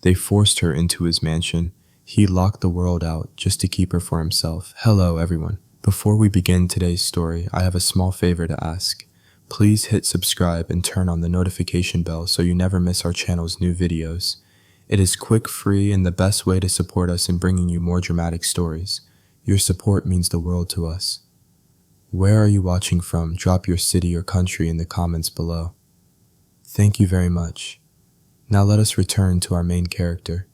They forced her into his mansion. He locked the world out just to keep her for himself. Hello, everyone. Before we begin today's story, I have a small favor to ask. Please hit subscribe and turn on the notification bell so you never miss our channel's new videos. It is quick, free, and the best way to support us in bringing you more dramatic stories. Your support means the world to us. Where are you watching from? Drop your city or country in the comments below. Thank you very much. Now let us return to our main character.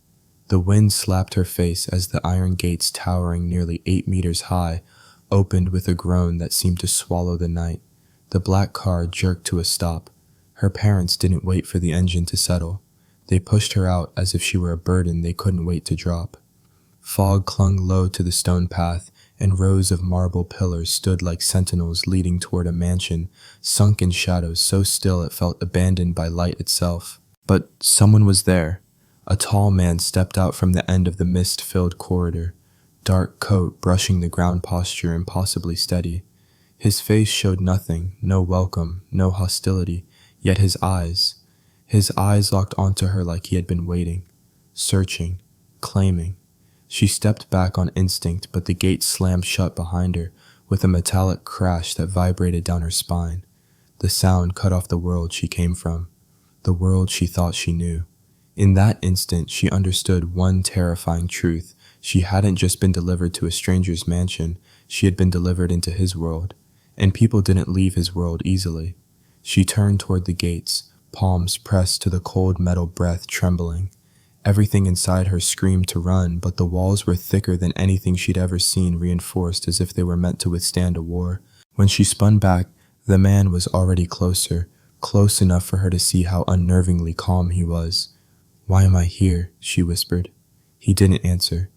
The wind slapped her face as the iron gates, towering nearly 8 meters high, opened with a groan that seemed to swallow the night. The black car jerked to a stop. Her parents didn't wait for the engine to settle. They pushed her out as if she were a burden they couldn't wait to drop. Fog clung low to the stone path, and rows of marble pillars stood like sentinels leading toward a mansion, sunk in shadows so still it felt abandoned by light itself. But someone was there. A tall man stepped out from the end of the mist-filled corridor, dark coat brushing the ground, posture impossibly steady. His face showed nothing, no welcome, no hostility, yet his eyes locked onto her like he had been waiting, searching, claiming. She stepped back on instinct, but the gate slammed shut behind her with a metallic crash that vibrated down her spine. The sound cut off the world she came from, the world she thought she knew. In that instant, she understood one terrifying truth. She hadn't just been delivered to a stranger's mansion, she had been delivered into his world, and people didn't leave his world easily. She turned toward the gates, palms pressed to the cold metal breath, trembling. Everything inside her screamed to run, but the walls were thicker than anything she'd ever seen, reinforced as if they were meant to withstand a war. When she spun back, the man was already closer, close enough for her to see how unnervingly calm he was. "Why am I here?" she whispered. He didn't answer.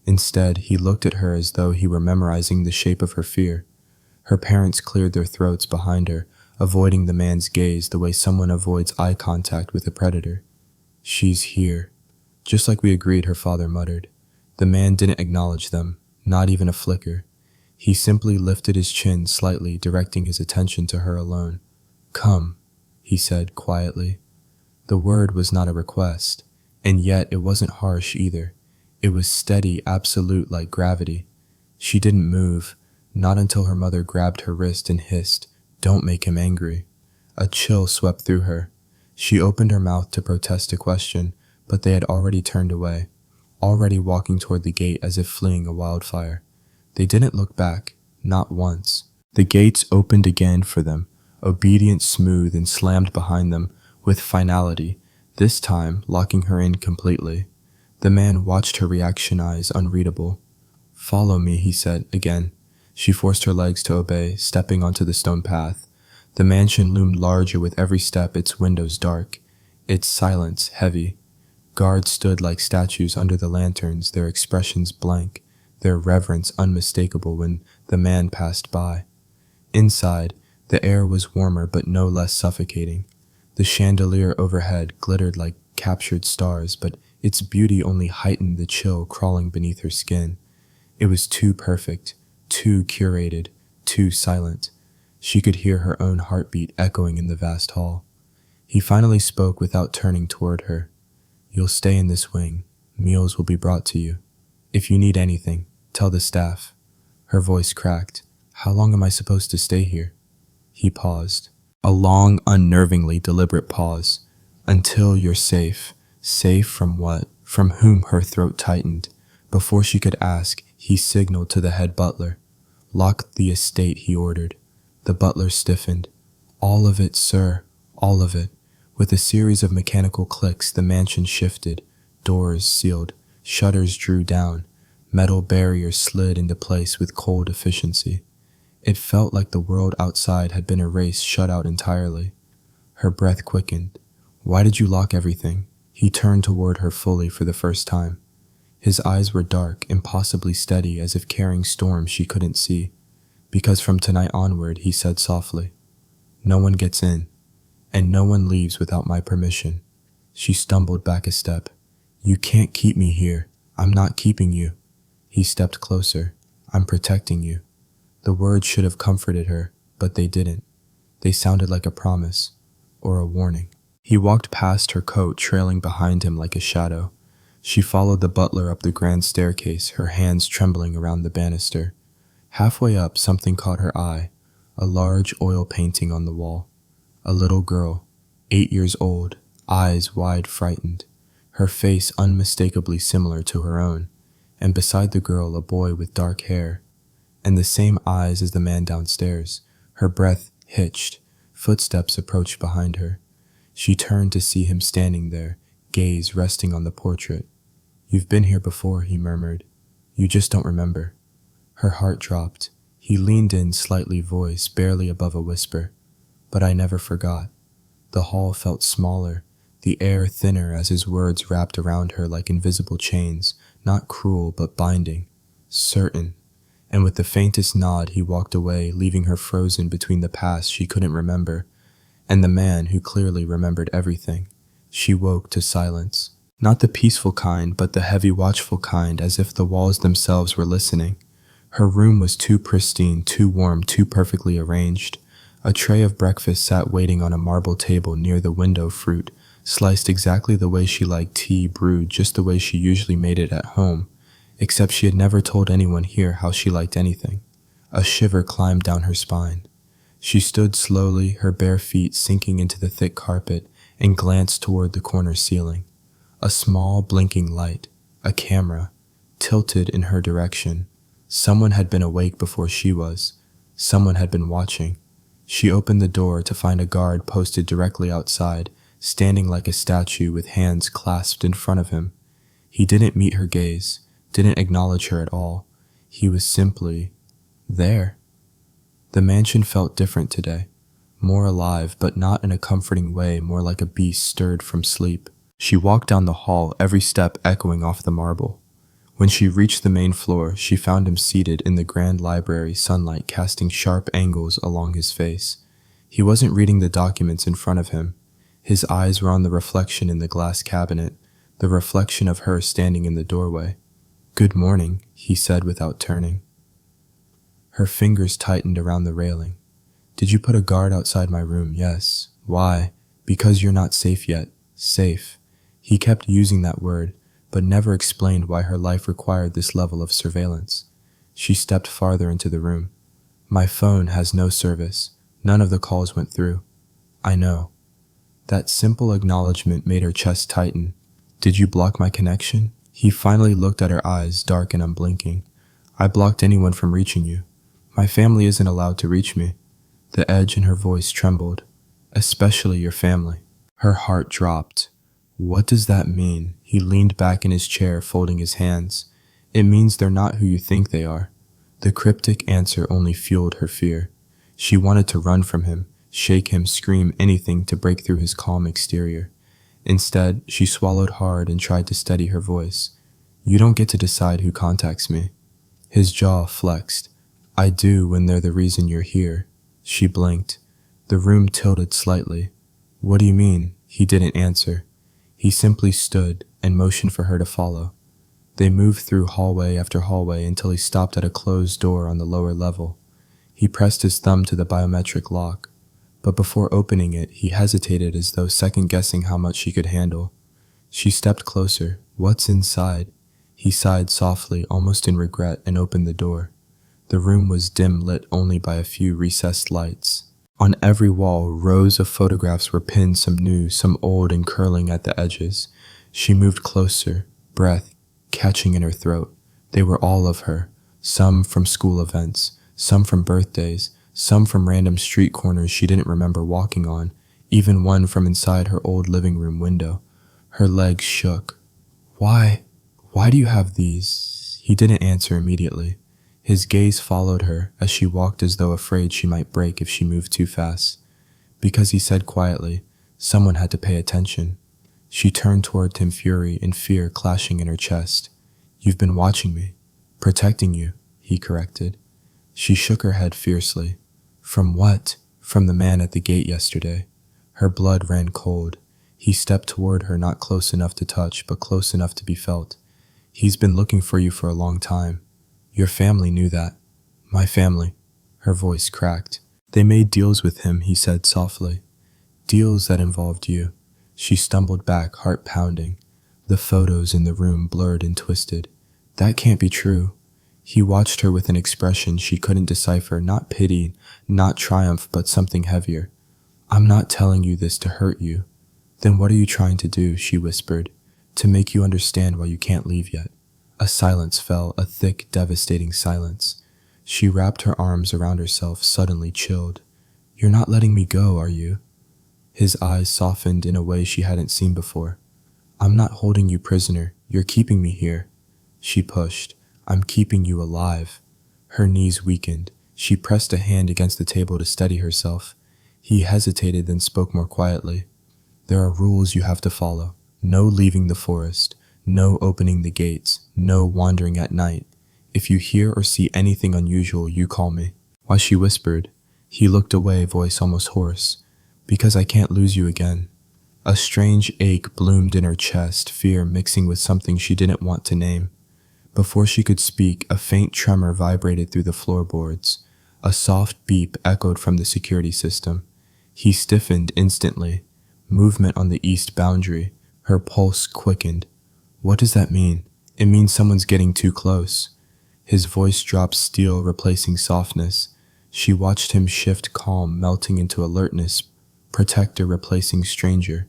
Instead, he looked at her as though he were memorizing the shape of her fear. Her parents cleared their throats behind her, avoiding the man's gaze the way someone avoids eye contact with a predator. "She's here." "Just like we agreed," her father muttered. The man didn't acknowledge them, not even a flicker. He simply lifted his chin slightly, directing his attention to her alone. "Come," he said quietly. The word was not a request, and yet it wasn't harsh either. It was steady, absolute, like gravity. She didn't move, not until her mother grabbed her wrist and hissed, "Don't make him angry." A chill swept through her. She opened her mouth to protest a question, but they had already turned away, already walking toward the gate as if fleeing a wildfire. They didn't look back, not once. The gates opened again for them, obedient, smooth, and slammed behind them with finality, this time locking her in completely. The man watched her reaction, eyes unreadable. "Follow me," he said again. She forced her legs to obey, stepping onto the stone path. The mansion loomed larger with every step, its windows dark, its silence heavy. Guards stood like statues under the lanterns, their expressions blank, their reverence unmistakable when the man passed by. Inside, the air was warmer but no less suffocating. The chandelier overhead glittered like captured stars, but its beauty only heightened the chill crawling beneath her skin. It was too perfect, too curated, too silent. She could hear her own heartbeat echoing in the vast hall. He finally spoke without turning toward her. "You'll stay in this wing. Meals will be brought to you. If you need anything, tell the staff." Her voice cracked. "How long am I supposed to stay here?" He paused. A long, unnervingly deliberate pause. "Until you're safe." Safe from what? From whom? Her throat tightened. Before she could ask, he signaled to the head butler. "Lock the estate," he ordered. The butler stiffened. "All of it, sir. All of it." With a series of mechanical clicks, the mansion shifted. Doors sealed. Shutters drew down. Metal barriers slid into place with cold efficiency. It felt like the world outside had been erased, shut out entirely. Her breath quickened. "Why did you lock everything?" He turned toward her fully for the first time. His eyes were dark, impossibly steady, as if carrying storms she couldn't see. "Because from tonight onward," he said softly, "no one gets in. And no one leaves without my permission." She stumbled back a step. "You can't keep me here. I'm not keeping you." He stepped closer. "I'm protecting you." The words should have comforted her, but they didn't. They sounded like a promise, or a warning. He walked past her coat, trailing behind him like a shadow. She followed the butler up the grand staircase, her hands trembling around the banister. Halfway up, something caught her eye, a large oil painting on the wall. A little girl, 8 years old, eyes wide frightened, her face unmistakably similar to her own, and beside the girl a boy with dark hair, and the same eyes as the man downstairs. Her breath hitched, footsteps approached behind her. She turned to see him standing there, gaze resting on the portrait. "You've been here before," he murmured. "You just don't remember." Her heart dropped. He leaned in slightly, voice barely above a whisper. "But I never forgot." The hall felt smaller, the air thinner as his words wrapped around her like invisible chains, not cruel but binding, certain. And with the faintest nod he walked away, leaving her frozen between the past she couldn't remember and the man who clearly remembered everything. She woke to silence. Not the peaceful kind, but the heavy, watchful kind, as if the walls themselves were listening. Her room was too pristine, too warm, too perfectly arranged. A tray of breakfast sat waiting on a marble table near the window, fruit, sliced exactly the way she liked, tea brewed just the way she usually made it at home, except she had never told anyone here how she liked anything. A shiver climbed down her spine. She stood slowly, her bare feet sinking into the thick carpet, and glanced toward the corner ceiling. A small blinking light, a camera, tilted in her direction. Someone had been awake before she was. Someone had been watching. She opened the door to find a guard posted directly outside, standing like a statue with hands clasped in front of him. He didn't meet her gaze, didn't acknowledge her at all. He was simply there. The mansion felt different today, more alive, but not in a comforting way, more like a beast stirred from sleep. She walked down the hall, every step echoing off the marble. When she reached the main floor, she found him seated in the grand library, sunlight casting sharp angles along his face. He wasn't reading the documents in front of him. His eyes were on the reflection in the glass cabinet, the reflection of her standing in the doorway. "Good morning," he said without turning. Her fingers tightened around the railing. "Did you put a guard outside my room?" "Yes." "Why?" "Because you're not safe yet." Safe. He kept using that word, but never explained why her life required this level of surveillance. She stepped farther into the room. "My phone has no service. None of the calls went through." "I know." That simple acknowledgement made her chest tighten. "Did you block my connection?" He finally looked at her eyes, dark and unblinking. "I blocked anyone from reaching you. My family isn't allowed to reach me." The edge in her voice trembled. "Especially your family." Her heart dropped. "What does that mean?" He leaned back in his chair, folding his hands. "It means they're not who you think they are." The cryptic answer only fueled her fear. She wanted to run from him, shake him, scream, anything to break through his calm exterior. Instead, she swallowed hard and tried to steady her voice. "You don't get to decide who contacts me." His jaw flexed. "I do when they're the reason you're here." She blinked. The room tilted slightly. "What do you mean?" He didn't answer. He simply stood and motioned for her to follow. They moved through hallway after hallway until he stopped at a closed door on the lower level. He pressed his thumb to the biometric lock, but before opening it, he hesitated as though second-guessing how much she could handle. She stepped closer. "What's inside?" He sighed softly, almost in regret, and opened the door. The room was dim, lit only by a few recessed lights. On every wall, rows of photographs were pinned, some new, some old and curling at the edges. She moved closer, breath catching in her throat. They were all of her, some from school events, some from birthdays, some from random street corners she didn't remember walking on, even one from inside her old living room window. Her legs shook. Why do you have these?" He didn't answer immediately. His gaze followed her as she walked as though afraid she might break if she moved too fast. "Because," he said quietly, "someone had to pay attention." She turned toward him, fury and fear clashing in her chest. "You've been watching me." "Protecting you," he corrected. She shook her head fiercely. "From what?" "From the man at the gate yesterday." Her blood ran cold. He stepped toward her, not close enough to touch, but close enough to be felt. "He's been looking for you for a long time. Your family knew that." "My family." Her voice cracked. "They made deals with him," he said softly. "Deals that involved you." She stumbled back, heart pounding. The photos in the room blurred and twisted. That can't be true. He watched her with an expression she couldn't decipher, not pity, not triumph, but something heavier. I'm not telling you this to hurt you. Then what are you trying to do, she whispered, to make you understand why you can't leave yet? A silence fell, a thick, devastating silence. She wrapped her arms around herself, suddenly chilled. You're not letting me go, are you? His eyes softened in a way she hadn't seen before. I'm not holding you prisoner. You're keeping me here. She pushed. I'm keeping you alive. Her knees weakened. She pressed a hand against the table to steady herself. He hesitated, then spoke more quietly. There are rules you have to follow. No leaving the forest. No opening the gates. No wandering at night. If you hear or see anything unusual, you call me. While she whispered, he looked away, voice almost hoarse. Because I can't lose you again. A strange ache bloomed in her chest, fear mixing with something she didn't want to name. Before she could speak, a faint tremor vibrated through the floorboards. A soft beep echoed from the security system. He stiffened instantly. Movement on the east boundary. Her pulse quickened. What does that mean? It means someone's getting too close. His voice dropped steel, replacing softness. She watched him shift calm, melting into alertness, protector replacing stranger.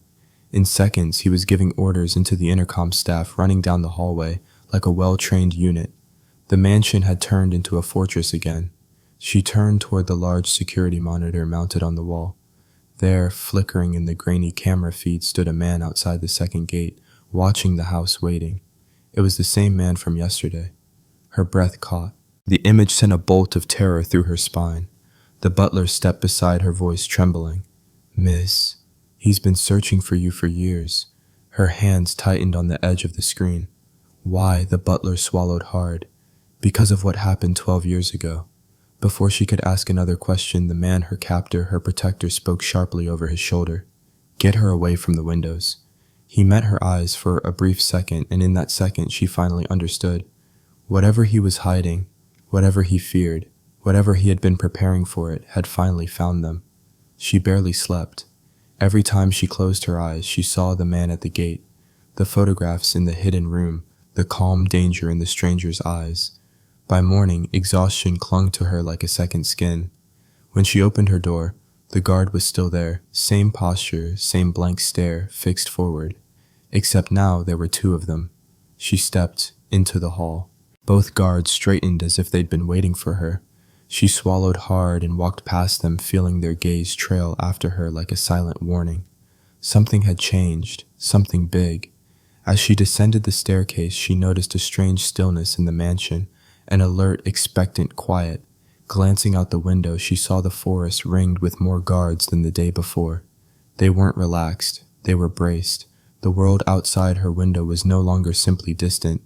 In seconds, he was giving orders into the intercom staff, running down the hallway like a well-trained unit. The mansion had turned into a fortress again. She turned toward the large security monitor mounted on the wall. There, flickering in the grainy camera feed, stood a man outside the second gate, watching the house, waiting. It was the same man from yesterday. Her breath caught. The image sent a bolt of terror through her spine. The butler stepped beside her, voice trembling. Miss, he's been searching for you for years. Her hands tightened on the edge of the screen. Why? The butler swallowed hard. Because of what happened 12 years ago. Before she could ask another question, the man, her captor, her protector, spoke sharply over his shoulder. Get her away from the windows. He met her eyes for a brief second, and in that second she finally understood. Whatever he was hiding, whatever he feared, whatever he had been preparing for it, had finally found them. She barely slept. Every time she closed her eyes, she saw the man at the gate, the photographs in the hidden room, the calm danger in the stranger's eyes. By morning, exhaustion clung to her like a second skin. When she opened her door, the guard was still there, same posture, same blank stare, fixed forward. Except now there were two of them. She stepped into the hall. Both guards straightened as if they'd been waiting for her. She swallowed hard and walked past them, feeling their gaze trail after her like a silent warning. Something had changed, something big. As she descended the staircase, she noticed a strange stillness in the mansion, an alert, expectant quiet. Glancing out the window, she saw the forest ringed with more guards than the day before. They weren't relaxed, they were braced. The world outside her window was no longer simply distant.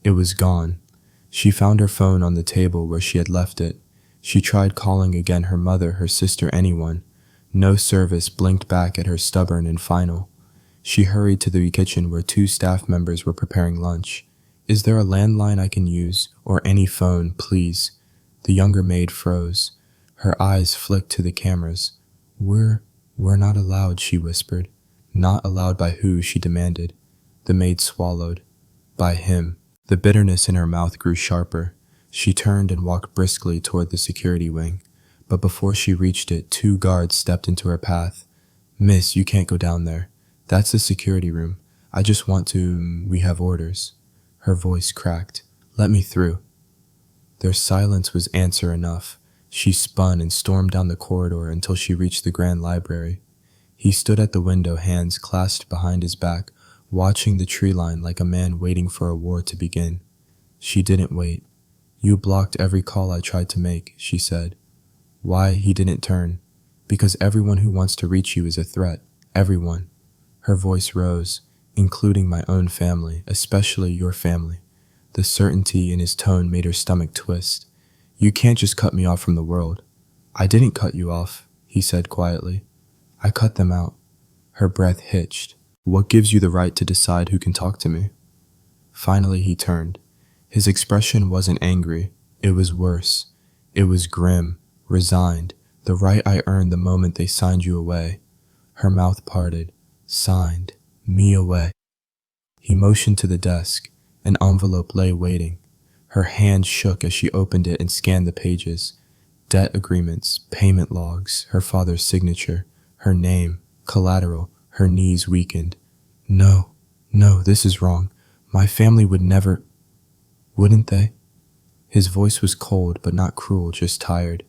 It was gone. She found her phone on the table where she had left it. She tried calling again, her mother, her sister, anyone. No service blinked back at her, stubborn and final. She hurried to the kitchen where two staff members were preparing lunch. Is there a landline I can use, or any phone, please? The younger maid froze. Her eyes flicked to the cameras. We're not allowed, she whispered. Not allowed by who? She demanded. The maid swallowed. By him. The bitterness in her mouth grew sharper. She turned and walked briskly toward the security wing. But before she reached it, two guards stepped into her path. Miss, you can't go down there. That's the security room. I just want to... we have orders. Her voice cracked. Let me through. Their silence was answer enough. She spun and stormed down the corridor until she reached the grand library. He stood at the window, hands clasped behind his back, watching the tree line like a man waiting for a war to begin. She didn't wait. You blocked every call I tried to make, she said. Why? He didn't turn. Because everyone who wants to reach you is a threat. Everyone. Her voice rose, including my own family, especially your family. The certainty in his tone made her stomach twist. You can't just cut me off from the world. I didn't cut you off, he said quietly. I cut them out. Her breath hitched. What gives you the right to decide who can talk to me? Finally he turned. His expression wasn't angry. It was worse. It was grim, resigned. The right I earned the moment they signed you away. Her mouth parted. Signed me away. He motioned to the desk. An envelope lay waiting. Her hand shook as she opened it and scanned the pages. Debt agreements, payment logs, her father's signature, her name, collateral. Her knees weakened. No, this is wrong. My family would never... Wouldn't they? His voice was cold, but not cruel, just tired.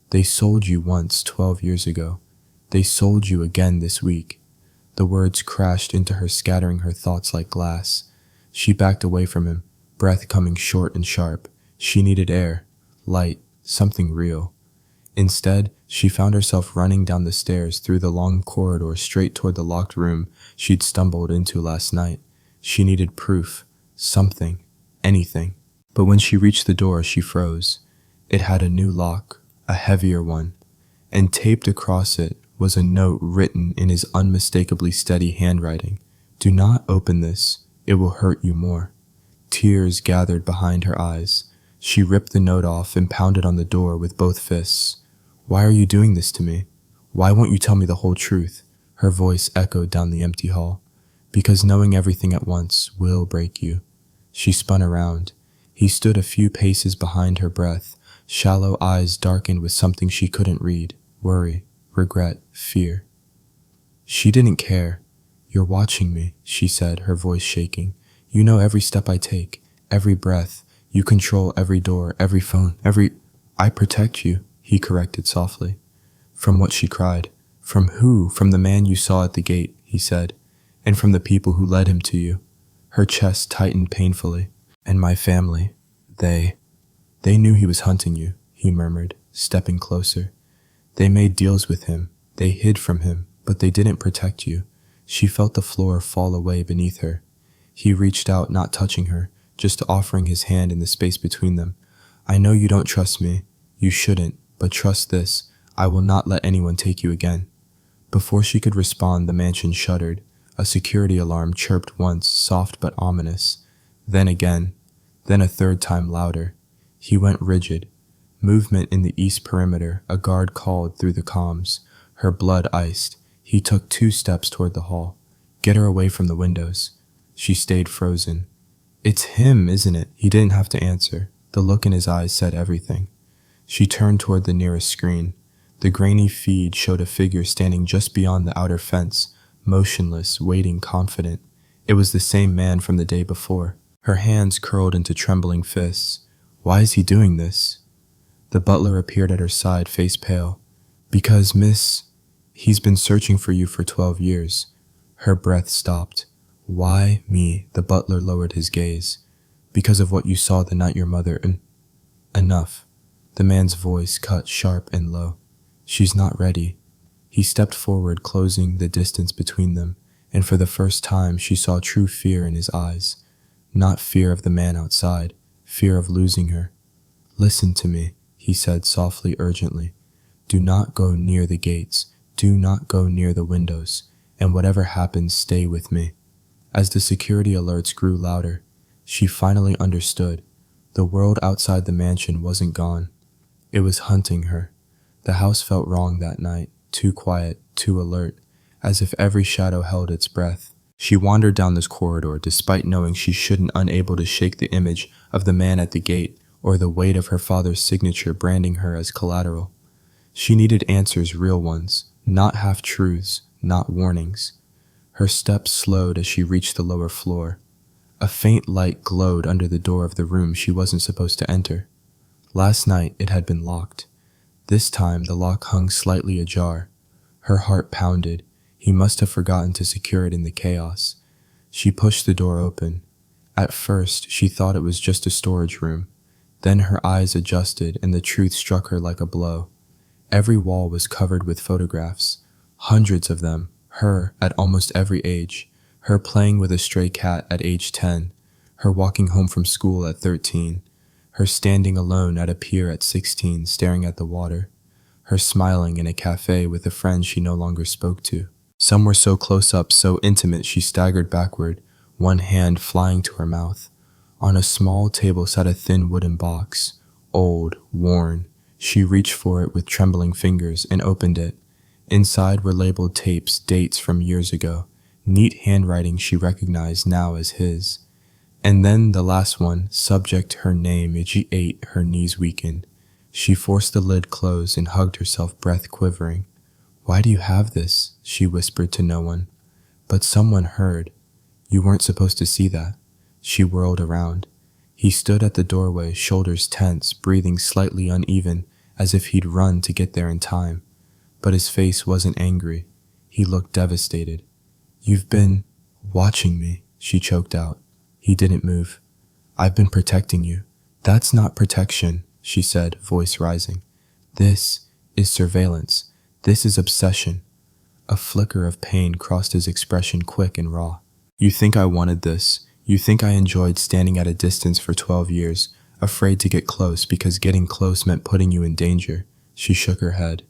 They sold you once 12 years ago. They sold you again this week. The words crashed into her, scattering her thoughts like glass. She backed away from him, breath coming short and sharp. She needed air, light, something real. Instead, she found herself running down the stairs through the long corridor straight toward the locked room she'd stumbled into last night. She needed proof, something, anything. But when she reached the door, she froze. It had a new lock, a heavier one, and taped across it was a note written in his unmistakably steady handwriting. Do not open this. It will hurt you more. Tears gathered behind her eyes. She ripped the note off and pounded on the door with both fists. Why are you doing this to me? Why won't you tell me the whole truth? Her voice echoed down the empty hall. Because knowing everything at once will break you. She spun around. He stood a few paces behind her, breath, shallow eyes darkened with something she couldn't read. Worry, regret, fear. She didn't care. You're watching me, she said, her voice shaking. You know every step I take, every breath. You control every door, every phone, I protect you, he corrected softly. From what, she cried. From who? From the man you saw at the gate, he said, and from the people who led him to you. Her chest tightened painfully. And my family, they knew he was hunting you, he murmured, stepping closer. They made deals with him. They hid from him, but they didn't protect you. She felt the floor fall away beneath her. He reached out, not touching her, just offering his hand in the space between them. I know you don't trust me. You shouldn't, but trust this. I will not let anyone take you again. Before she could respond, the mansion shuddered. A security alarm chirped once, soft but ominous. Then again, then a third time louder. He went rigid. Movement in the east perimeter, a guard called through the comms. Her blood iced. He took 2 steps toward the hall. Get her away from the windows. She stayed frozen. It's him, isn't it? He didn't have to answer. The look in his eyes said everything. She turned toward the nearest screen. The grainy feed showed a figure standing just beyond the outer fence, motionless, waiting, confident. It was the same man from the day before. Her hands curled into trembling fists. Why is he doing this? The butler appeared at her side, face pale. Because, miss, he's been searching for you for 12 years. Her breath stopped. Why me? The butler lowered his gaze. Because of what you saw the night your mother... Enough. The man's voice cut sharp and low. She's not ready. He stepped forward, closing the distance between them, and for the first time she saw true fear in his eyes. Not fear of the man outside, fear of losing her. Listen to me, he said softly, urgently. Do not go near the gates. Do not go near the windows. And whatever happens, stay with me. As the security alerts grew louder, she finally understood. The world outside the mansion wasn't gone. It was hunting her. The house felt wrong that night, too quiet, too alert, as if every shadow held its breath. She wandered down this corridor, despite knowing she shouldn't, unable to shake the image of the man at the gate or the weight of her father's signature branding her as collateral. She needed answers, real ones, not half-truths, not warnings. Her steps slowed as she reached the lower floor. A faint light glowed under the door of the room she wasn't supposed to enter. Last night it had been locked. This time the lock hung slightly ajar. Her heart pounded. He must have forgotten to secure it in the chaos. She pushed the door open. At first she thought it was just a storage room. Then her eyes adjusted and the truth struck her like a blow. Every wall was covered with photographs. Hundreds of them. Her at almost every age. Her playing with a stray cat at age 10. Her walking home from school at 13. Her standing alone at a pier at 16, staring at the water. Her smiling in a cafe with a friend she no longer spoke to. Some were so close up, so intimate she staggered backward, one hand flying to her mouth. On a small table sat a thin wooden box, old, worn. She reached for it with trembling fingers and opened it. Inside were labeled tapes, dates from years ago. neat handwriting she recognized now as his. And then the last one, subject to her name, age 8, her knees weakened. She forced the lid closed and hugged herself, breath quivering. "Why do you have this?" she whispered to no one. But someone heard. "You weren't supposed to see that." She whirled around. He stood at the doorway, shoulders tense, breathing slightly uneven, as if he'd run to get there in time. But his face wasn't angry. He looked devastated. "You've been watching me," she choked out. He didn't move. "I've been protecting you." "That's not protection," she said, voice rising. "This is surveillance. This is obsession." A flicker of pain crossed his expression, quick and raw. "You think I wanted this. You think I enjoyed standing at a distance for 12 years, afraid to get close because getting close meant putting you in danger." She shook her head.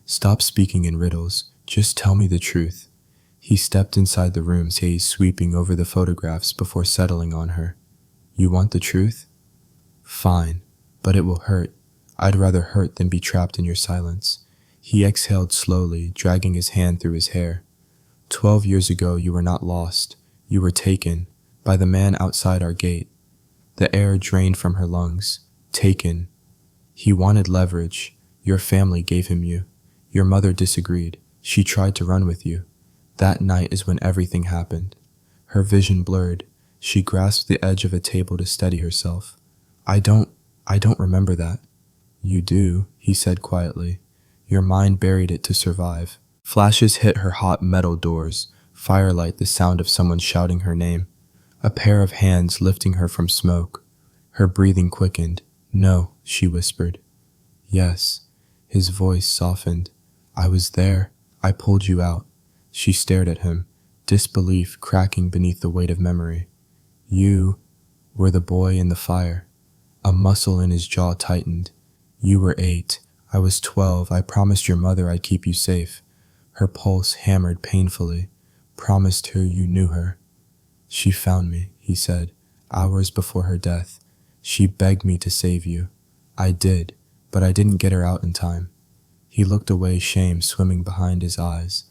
"Stop speaking in riddles. Just tell me the truth." He stepped inside the room, gaze sweeping over the photographs before settling on her. "You want the truth? Fine, but it will hurt. I'd rather hurt than be trapped in your silence." He exhaled slowly, dragging his hand through his hair. 12 years ago, you were not lost. You were taken by the man outside our gate. The air drained from her lungs. Taken. He wanted leverage. Your family gave him you. Your mother disagreed. She tried to run with you. That night is when everything happened. Her vision blurred. She grasped the edge of a table to steady herself. I don't remember that." "You do," he said quietly. "Your mind buried it to survive." Flashes hit her hot metal doors, firelight, the sound of someone shouting her name. A pair of hands lifting her from smoke. Her breathing quickened. "No," she whispered. "Yes." His voice softened. "I was there. I pulled you out." She stared at him, disbelief cracking beneath the weight of memory. "You were the boy in the fire." A muscle in his jaw tightened. "You were 8. I was 12. I promised your mother I'd keep you safe." Her pulse hammered painfully. "Promised her you knew her." "She found me," he said, "hours before her death. She begged me to save you. I did, but I didn't get her out in time." He looked away, shame swimming behind his eyes.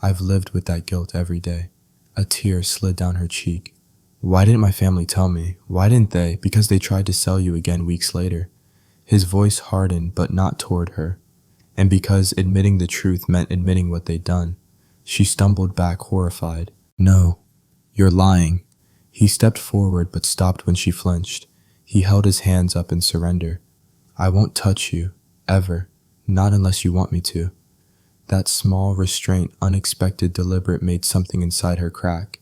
"I've lived with that guilt every day." A tear slid down her cheek. "Why didn't my family tell me? Why didn't they? Because they tried to sell you again weeks later." His voice hardened, but not toward her. And because admitting the truth meant admitting what they'd done. She stumbled back, horrified. "No, you're lying." He stepped forward, but stopped when she flinched. He held his hands up in surrender. "I won't touch you, ever. Not unless you want me to." That small restraint, unexpected, deliberate, made something inside her crack.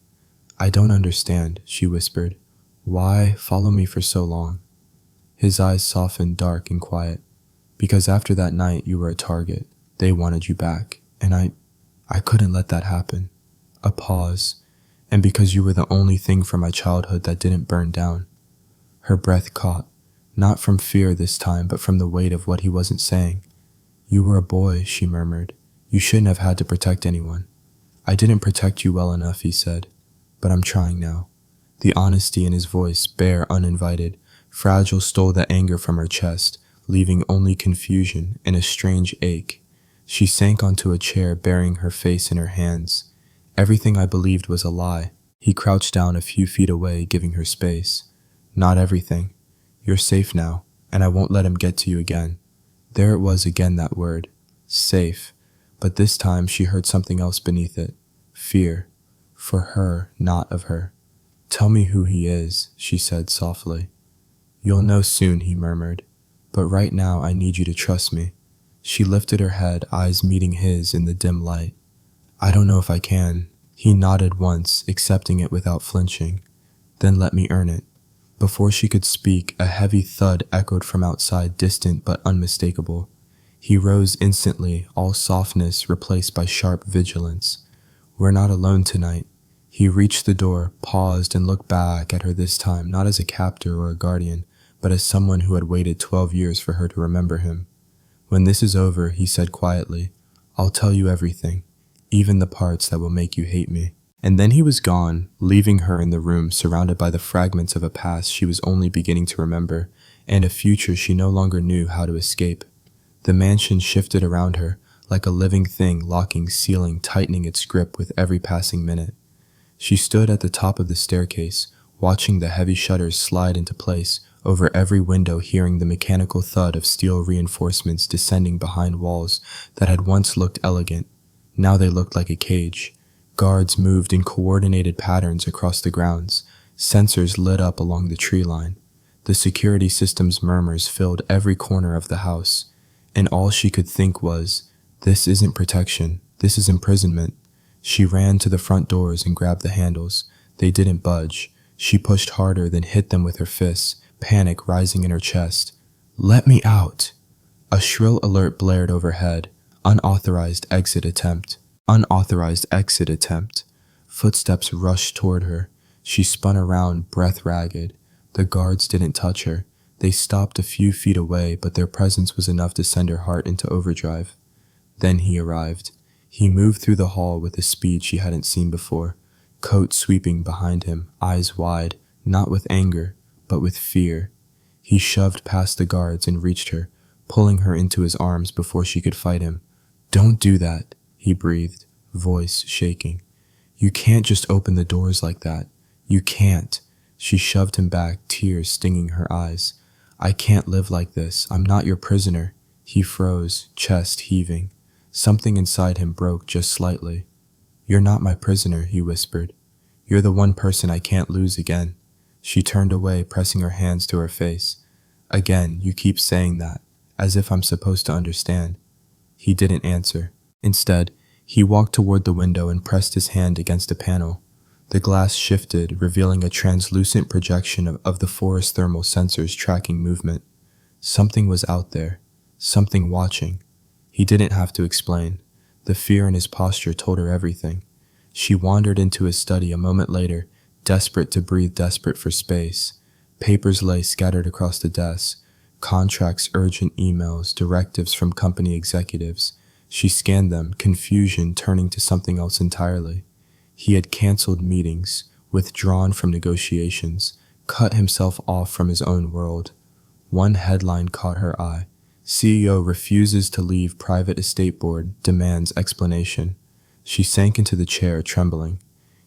"I don't understand," she whispered. "Why follow me for so long?" His eyes softened, dark and quiet. "Because after that night you were a target. They wanted you back, and I couldn't let that happen." A pause. "And because you were the only thing from my childhood that didn't burn down." Her breath caught, not from fear this time, but from the weight of what he wasn't saying. "You were a boy," she murmured. "You shouldn't have had to protect anyone." "I didn't protect you well enough," he said. "But I'm trying now." The honesty in his voice, bare, uninvited, fragile, stole the anger from her chest, leaving only confusion and a strange ache. She sank onto a chair, burying her face in her hands. "Everything I believed was a lie." He crouched down a few feet away, giving her space. "Not everything. You're safe now, and I won't let him get to you again." There it was again, that word. Safe. But this time she heard something else beneath it. Fear. For her, not of her. "Tell me who he is," she said softly. "You'll know soon," he murmured. "But right now I need you to trust me." She lifted her head, eyes meeting his in the dim light. "I don't know if I can." He nodded once, accepting it without flinching. "Then let me earn it." Before she could speak, a heavy thud echoed from outside, distant but unmistakable. He rose instantly, all softness replaced by sharp vigilance. "We're not alone tonight." He reached the door, paused, and looked back at her this time, not as a captor or a guardian, but as someone who had waited 12 years for her to remember him. "When this is over," he said quietly, "I'll tell you everything, even the parts that will make you hate me." And then he was gone, leaving her in the room, surrounded by the fragments of a past she was only beginning to remember, and a future she no longer knew how to escape. The mansion shifted around her, like a living thing, locking, sealing, tightening its grip with every passing minute. She stood at the top of the staircase, watching the heavy shutters slide into place over every window, hearing the mechanical thud of steel reinforcements descending behind walls that had once looked elegant. Now they looked like a cage. Guards moved in coordinated patterns across the grounds. Sensors lit up along the tree line. The security system's murmurs filled every corner of the house, and all she could think was, "This isn't protection, this is imprisonment." She ran to the front doors and grabbed the handles. They didn't budge. She pushed harder, then hit them with her fists, panic rising in her chest. "Let me out!" A shrill alert blared overhead. Unauthorized exit attempt. Unauthorized exit attempt. Footsteps rushed toward her. She spun around, breath ragged. The guards didn't touch her. They stopped a few feet away, but their presence was enough to send her heart into overdrive. Then he arrived. He moved through the hall with a speed she hadn't seen before, coat sweeping behind him, eyes wide, not with anger, but with fear. He shoved past the guards and reached her, pulling her into his arms before she could fight him. "Don't do that," he breathed, voice shaking. "You can't just open the doors like that. You can't." She shoved him back, tears stinging her eyes. "I can't live like this. I'm not your prisoner." He froze, chest heaving. Something inside him broke just slightly. "You're not my prisoner," he whispered. "You're the one person I can't lose again." She turned away, pressing her hands to her face. "Again, you keep saying that, as if I'm supposed to understand." He didn't answer. Instead, he walked toward the window and pressed his hand against a panel. The glass shifted, revealing a translucent projection of the forest thermal sensors tracking movement. Something was out there, something watching. He didn't have to explain. The fear in his posture told her everything. She wandered into his study a moment later, desperate to breathe, desperate for space. Papers lay scattered across the desk, contracts, urgent emails, directives from company executives. She scanned them, confusion turning to something else entirely. He had canceled meetings, withdrawn from negotiations, cut himself off from his own world. One headline caught her eye. CEO refuses to leave private estate board, demands explanation. She sank into the chair, trembling.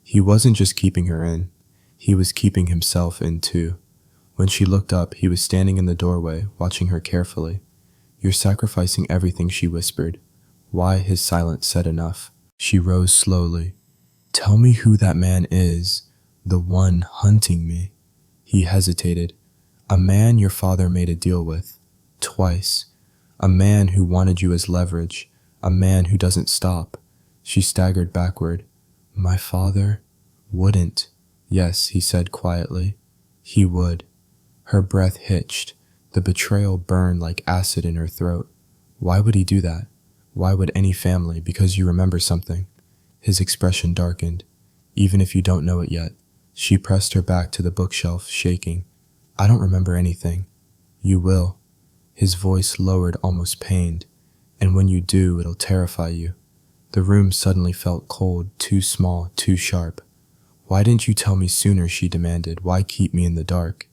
He wasn't just keeping her in. He was keeping himself in too. When she looked up, he was standing in the doorway, watching her carefully. "You're sacrificing everything," she whispered. Why his silence said enough. She rose slowly. "Tell me who that man is, the one hunting me." He hesitated. "A man your father made a deal with. Twice. A man who wanted you as leverage. A man who doesn't stop." She staggered backward. "My father wouldn't." "Yes," he said quietly. "He would." Her breath hitched. The betrayal burned like acid in her throat. Why would he do that? Why would any family? Because you remember something. His expression darkened. "Even if you don't know it yet." She pressed her back to the bookshelf, shaking. "I don't remember anything." "You will." His voice lowered, almost pained. "And when you do, it'll terrify you." The room suddenly felt cold, too small, too sharp. "Why didn't you tell me sooner?" she demanded. "Why keep me in the dark?"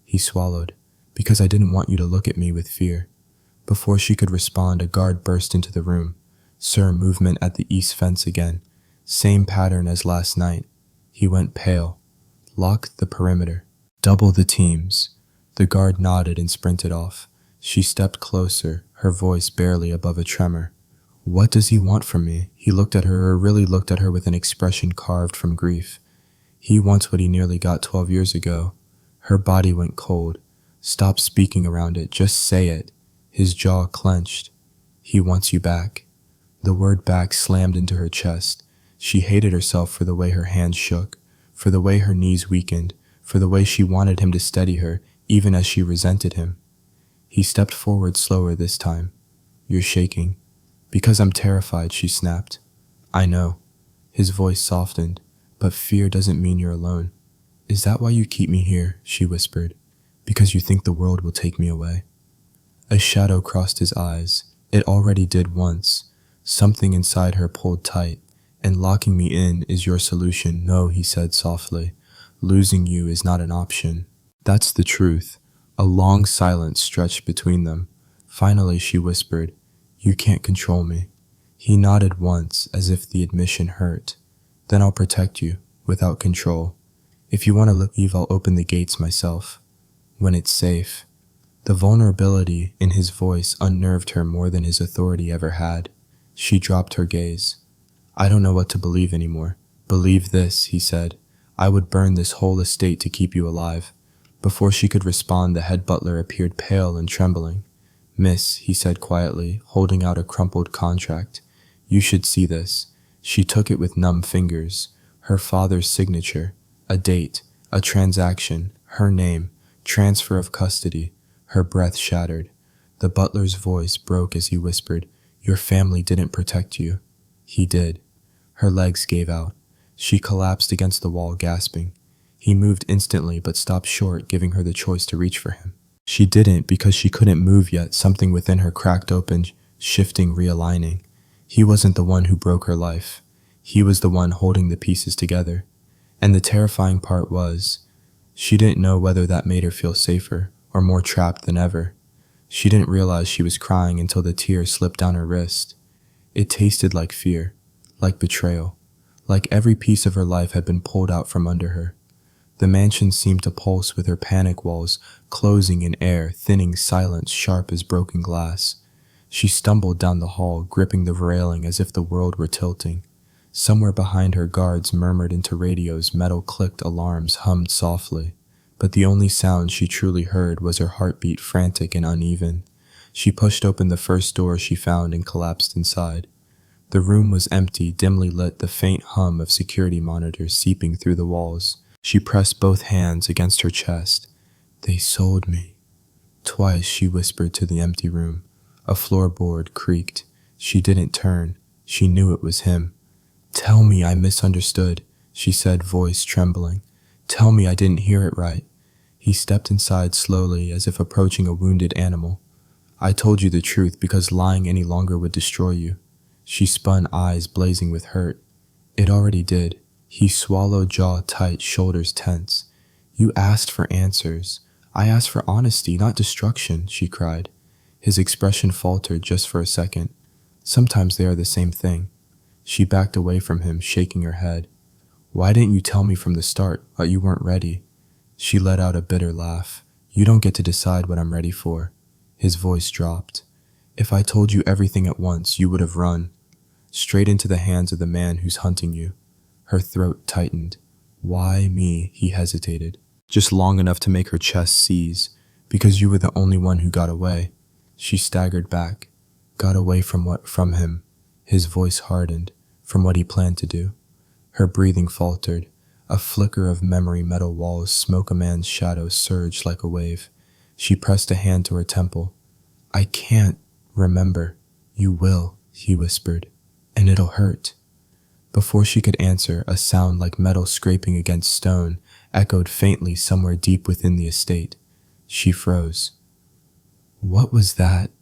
He swallowed. "Because I didn't want you to look at me with fear." Before she could respond, a guard burst into the room. "Sir," movement at the east fence again. Same pattern as last night. He went pale. "Lock the perimeter. Double the teams." The guard nodded and sprinted off. She stepped closer, her voice barely above a tremor. "What does he want from me?" He looked at her, or really looked at her with an expression carved from grief. "He wants what he nearly got 12 years ago." Her body went cold. "Stop speaking around it, just say it." His jaw clenched. "He wants you back." The word "back" slammed into her chest. She hated herself for the way her hands shook, for the way her knees weakened, for the way she wanted him to steady her, even as she resented him. He stepped forward slower this time. "You're shaking." "Because I'm terrified," she snapped. "I know." His voice softened. "But fear doesn't mean you're alone." "Is that why you keep me here?" she whispered. "Because you think the world will take me away?" A shadow crossed his eyes. It already did once. Something inside her pulled tight. "And locking me in is your solution." "No," he said softly. "Losing you is not an option." That's the truth. A long silence stretched between them. Finally she whispered, "You can't control me." He nodded once, as if the admission hurt. Then I'll protect you, without control. If you want to leave, I'll open the gates myself. When it's safe." The vulnerability in his voice unnerved her more than his authority ever had. She dropped her gaze. "I don't know what to believe anymore." "Believe this," he said. "I would burn this whole estate to keep you alive." Before she could respond, the head butler appeared pale and trembling. "Miss," he said quietly, holding out a crumpled contract. "You should see this." She took it with numb fingers. Her father's signature, a date, a transaction, her name, transfer of custody. Her breath shattered. The butler's voice broke as he whispered, "Your family didn't protect you." "He did." Her legs gave out. She collapsed against the wall, gasping. He moved instantly but stopped short, giving her the choice to reach for him. She didn't because she couldn't move yet. Something within her cracked open, shifting, realigning. He wasn't the one who broke her life. He was the one holding the pieces together. And the terrifying part was, she didn't know whether that made her feel safer or more trapped than ever. She didn't realize she was crying until the tear slipped down her wrist. It tasted like fear, like betrayal, like every piece of her life had been pulled out from under her. The mansion seemed to pulse with her panic walls, closing in air, thinning silence sharp as broken glass. She stumbled down the hall, gripping the railing as if the world were tilting. Somewhere behind her, guards murmured into radios, metal clicked, alarms hummed softly. But the only sound she truly heard was her heartbeat, frantic and uneven. She pushed open the first door she found and collapsed inside. The room was empty, dimly lit, the faint hum of security monitors seeping through the walls. She pressed both hands against her chest. "They sold me." Twice she whispered to the empty room. A floorboard creaked. She didn't turn. She knew it was him. "Tell me I misunderstood," she said, voice trembling. "Tell me I didn't hear it right." He stepped inside slowly, as if approaching a wounded animal. "I told you the truth because lying any longer would destroy you." She spun, eyes blazing with hurt. "It already did." He swallowed, jaw tight, shoulders tense. "You asked for answers. I asked for honesty, not destruction," she cried. His expression faltered just for a second. "Sometimes they are the same thing." She backed away from him, shaking her head. "Why didn't you tell me from the start, but you weren't ready?" She let out a bitter laugh. "You don't get to decide what I'm ready for." His voice dropped. "If I told you everything at once, you would have run. Straight into the hands of the man who's hunting you." Her throat tightened. "Why me?" He hesitated. "Just long enough to make her chest seize. Because you were the only one who got away." She staggered back. Got away from what? From him. His voice hardened. From what he planned to do. Her breathing faltered. A flicker of memory, metal walls, smoke, a man's shadow surged like a wave. She pressed a hand to her temple. "I can't remember." "You will," he whispered. "And it'll hurt." Before she could answer, a sound like metal scraping against stone echoed faintly somewhere deep within the estate. She froze. "What was that?"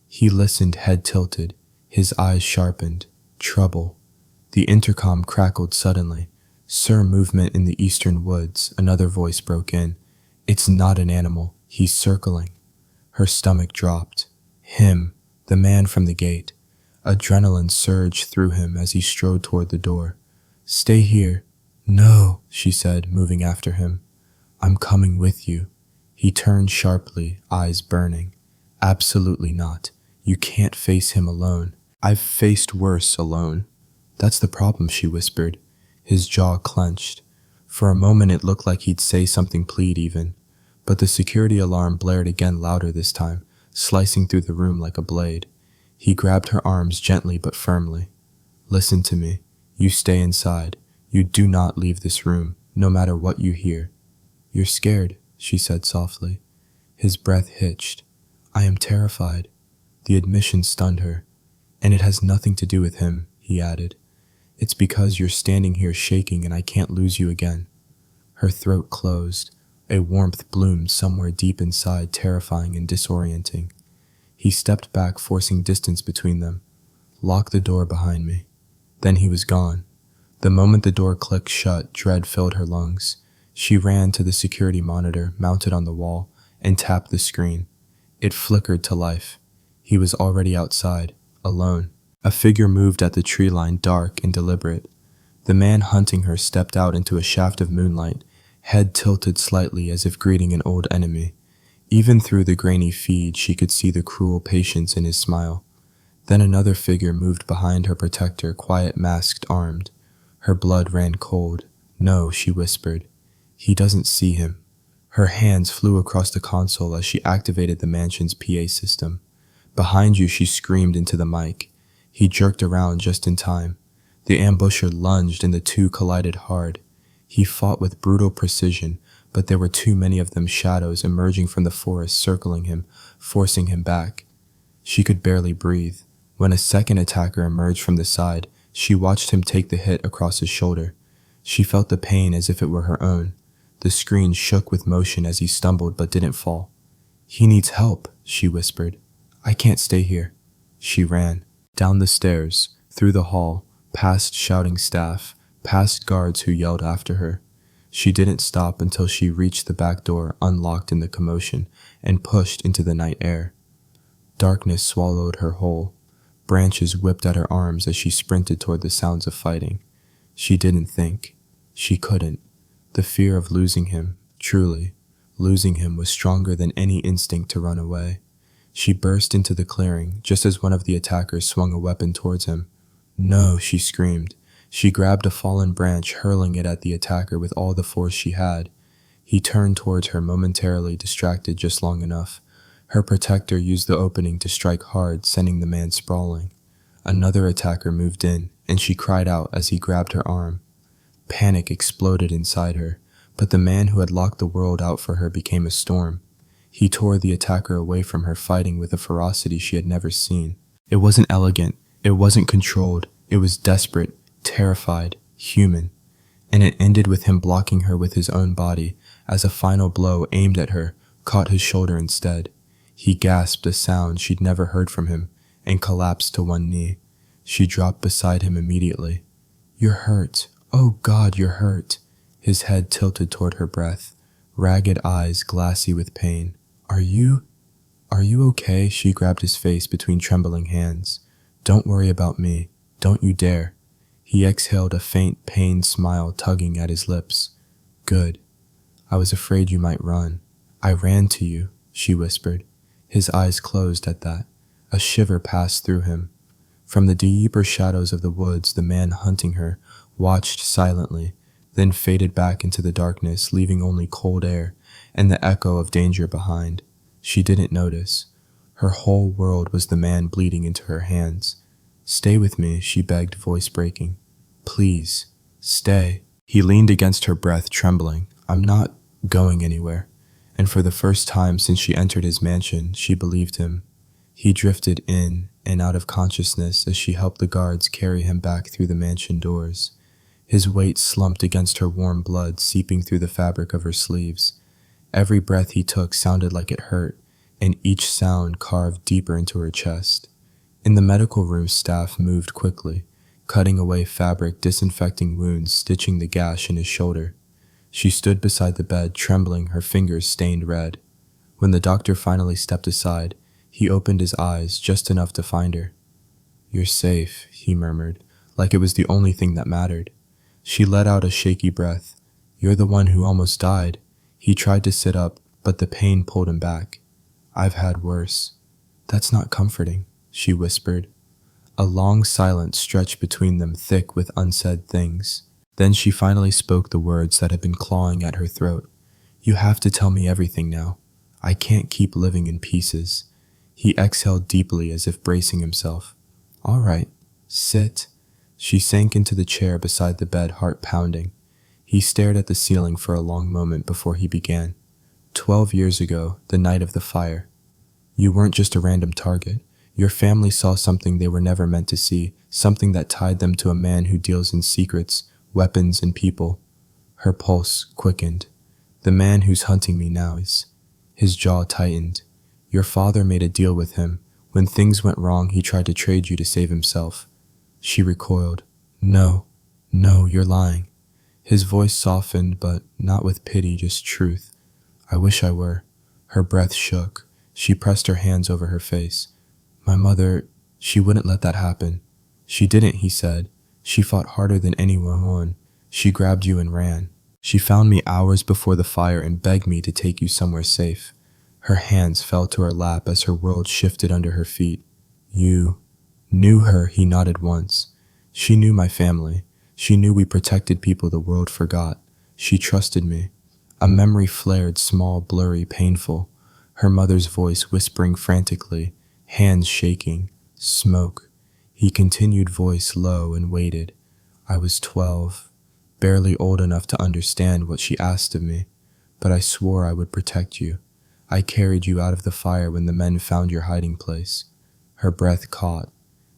He listened, head tilted, his eyes sharpened. Trouble. The intercom crackled suddenly. "Sir, movement in the eastern woods," another voice broke in. "It's not an animal. He's circling." Her stomach dropped. Him, the man from the gate. Adrenaline surged through him as he strode toward the door. "Stay here." "No," she said, moving after him. "I'm coming with you." He turned sharply, eyes burning. "Absolutely not. You can't face him alone. I've faced worse alone." "That's the problem," she whispered. His jaw clenched. For a moment it looked like he'd say something, plead even. But the security alarm blared again, louder this time, slicing through the room like a blade. He grabbed her arms gently but firmly. "Listen to me. You stay inside. You do not leave this room, no matter what you hear." "You're scared," she said softly. His breath hitched. "I am terrified." The admission stunned her. "And it has nothing to do with him," he added. "It's because you're standing here shaking and I can't lose you again." Her throat closed. A warmth bloomed somewhere deep inside, terrifying and disorienting. He stepped back, forcing distance between them. "Lock the door behind me." Then he was gone. The moment the door clicked shut, dread filled her lungs. She ran to the security monitor mounted on the wall and tapped the screen. It flickered to life. He was already outside, alone. A figure moved at the tree line, dark and deliberate. The man hunting her stepped out into a shaft of moonlight, head tilted slightly as if greeting an old enemy. Even through the grainy feed, she could see the cruel patience in his smile. Then another figure moved behind her protector, quiet, masked, armed. Her blood ran cold. "No," she whispered. "He doesn't see him." Her hands flew across the console as she activated the mansion's PA system. "Behind you," she screamed into the mic. He jerked around just in time. The ambusher lunged and the two collided hard. He fought with brutal precision, but there were too many of them, shadows emerging from the forest, circling him, forcing him back. She could barely breathe. When a second attacker emerged from the side, she watched him take the hit across his shoulder. She felt the pain as if it were her own. The screen shook with motion as he stumbled but didn't fall. "He needs help," she whispered. "I can't stay here." She ran. Down the stairs, through the hall, past shouting staff, past guards who yelled after her. She didn't stop until she reached the back door, unlocked in the commotion, and pushed into the night air. Darkness swallowed her whole. Branches whipped at her arms as she sprinted toward the sounds of fighting. She didn't think. She couldn't. The fear of losing him, truly, losing him, was stronger than any instinct to run away. She burst into the clearing, just as one of the attackers swung a weapon towards him. "No," she screamed. She grabbed a fallen branch, hurling it at the attacker with all the force she had. He turned towards her, momentarily distracted just long enough. Her protector used the opening to strike hard, sending the man sprawling. Another attacker moved in, and she cried out as he grabbed her arm. Panic exploded inside her, but the man who had locked the world out for her became a storm. He tore the attacker away from her, fighting with a ferocity she had never seen. It wasn't elegant, it wasn't controlled, it was desperate, terrified, human. And it ended with him blocking her with his own body, as a final blow aimed at her caught his shoulder instead. He gasped a sound she'd never heard from him, and collapsed to one knee. She dropped beside him immediately. "You're hurt. Oh God, you're hurt." His head tilted toward her breath, ragged eyes glassy with pain. Are you okay?" She grabbed his face between trembling hands. "Don't worry about me. Don't you dare." He exhaled a faint, pained smile, tugging at his lips. "Good. I was afraid you might run. I ran to you," she whispered. His eyes closed at that. A shiver passed through him. From the deeper shadows of the woods, the man hunting her watched silently, then faded back into the darkness, leaving only cold air and the echo of danger behind. She didn't notice. Her whole world was the man bleeding into her hands. "Stay with me," she begged, voice breaking. "Please, stay." He leaned against her, breath trembling. "I'm not going anywhere." And for the first time since she entered his mansion, she believed him. He drifted in and out of consciousness as she helped the guards carry him back through the mansion doors. His weight slumped against her warm blood, seeping through the fabric of her sleeves. Every breath he took sounded like it hurt, and each sound carved deeper into her chest. In the medical room, staff moved quickly, cutting away fabric, disinfecting wounds, stitching the gash in his shoulder. She stood beside the bed, trembling, her fingers stained red. When the doctor finally stepped aside, he opened his eyes just enough to find her. "You're safe," he murmured, like it was the only thing that mattered. She let out a shaky breath. "You're the one who almost died." He tried to sit up, but the pain pulled him back. "I've had worse." "That's not comforting," she whispered. A long silence stretched between them, thick with unsaid things. Then she finally spoke the words that had been clawing at her throat. "You have to tell me everything now. I can't keep living in pieces." He exhaled deeply as if bracing himself. "All right, sit." She sank into the chair beside the bed, heart pounding. He stared at the ceiling for a long moment before he began. 12 years ago, the night of the fire. You weren't just a random target. Your family saw something they were never meant to see, something that tied them to a man who deals in secrets, weapons, and people. Her pulse quickened. "The man who's hunting me now is..." His jaw tightened. "Your father made a deal with him. When things went wrong, he tried to trade you to save himself." She recoiled. No, you're lying." His voice softened, but not with pity, just truth. "I wish I were." Her breath shook. She pressed her hands over her face. "My mother, she wouldn't let that happen." "She didn't," he said. She fought harder than anyone. She grabbed you and ran. She found me hours before the fire and begged me to take you somewhere safe. Her hands fell to her lap as her world shifted under her feet. You knew her, he nodded once. She knew my family. She knew we protected people the world forgot. She trusted me. A memory flared, small, blurry, painful. Her mother's voice whispering frantically, hands shaking. Smoke. He continued, voice low, and waited. I was 12, barely old enough to understand what she asked of me, but I swore I would protect you. I carried you out of the fire when the men found your hiding place. Her breath caught.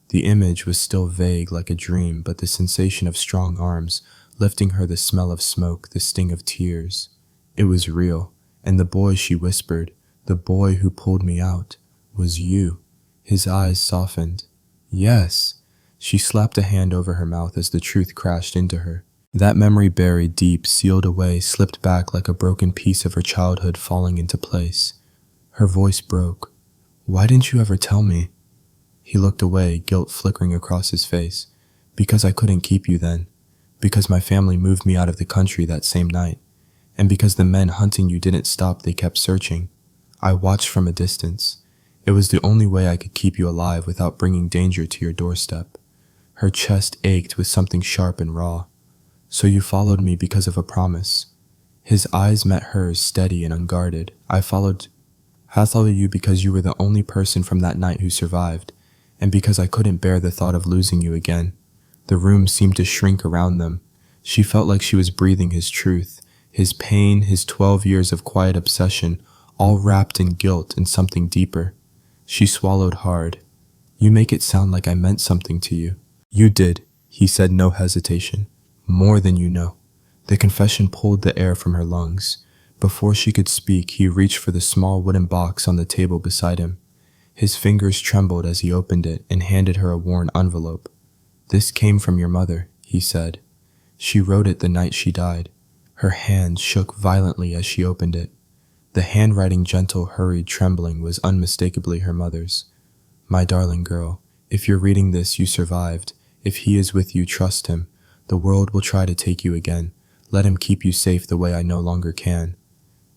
The image was still vague like a dream, but the sensation of strong arms lifting her, the smell of smoke, the sting of tears. It was real, and the boy, she whispered, the boy who pulled me out, was you. His eyes softened. Yes. She slapped a hand over her mouth as the truth crashed into her. That memory buried deep, sealed away, slipped back like a broken piece of her childhood falling into place. Her voice broke. Why didn't you ever tell me? He looked away, guilt flickering across his face. Because I couldn't keep you then. Because my family moved me out of the country that same night. And because the men hunting you didn't stop, they kept searching. I watched from a distance. It was the only way I could keep you alive without bringing danger to your doorstep. Her chest ached with something sharp and raw. So you followed me because of a promise. His eyes met hers, steady and unguarded. I followed you because you were the only person from that night who survived, and because I couldn't bear the thought of losing you again. The room seemed to shrink around them. She felt like she was breathing his truth, his pain, his 12 years of quiet obsession, all wrapped in guilt and something deeper. She swallowed hard. You make it sound like I meant something to you. You did, he said, no hesitation. More than you know. The confession pulled the air from her lungs. Before she could speak, he reached for the small wooden box on the table beside him. His fingers trembled as he opened it and handed her a worn envelope. This came from your mother, he said. She wrote it the night she died. Her hand shook violently as she opened it. The handwriting, gentle, hurried, trembling, was unmistakably her mother's. My darling girl, if you're reading this, you survived. If he is with you, trust him. The world will try to take you again. Let him keep you safe the way I no longer can.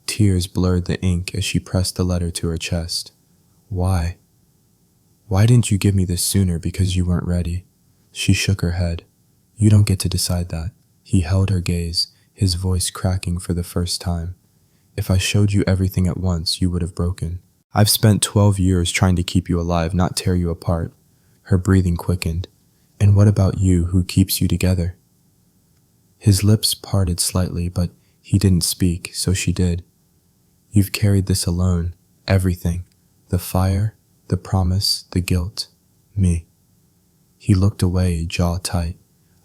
Tears blurred the ink as she pressed the letter to her chest. Why? Why didn't you give me this sooner? Because you weren't ready. She shook her head. You don't get to decide that. He held her gaze, his voice cracking for the first time. If I showed you everything at once, you would have broken. I've spent 12 years trying to keep you alive, not tear you apart. Her breathing quickened. And what about you? Who keeps you together? His lips parted slightly, but he didn't speak, so she did. You've carried this alone. Everything. The fire, the promise, the guilt. Me. He looked away, jaw tight.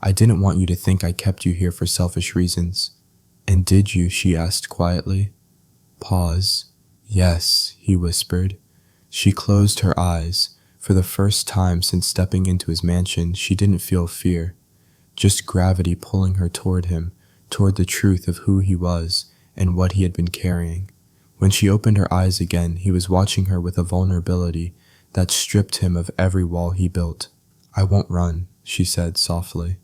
I didn't want you to think I kept you here for selfish reasons. And did you? She asked quietly. Pause. Yes, he whispered. She closed her eyes. For the first time since stepping into his mansion, she didn't feel fear. Just gravity pulling her toward him, toward the truth of who he was and what he had been carrying. When she opened her eyes again, he was watching her with a vulnerability that stripped him of every wall he built. I won't run, she said softly.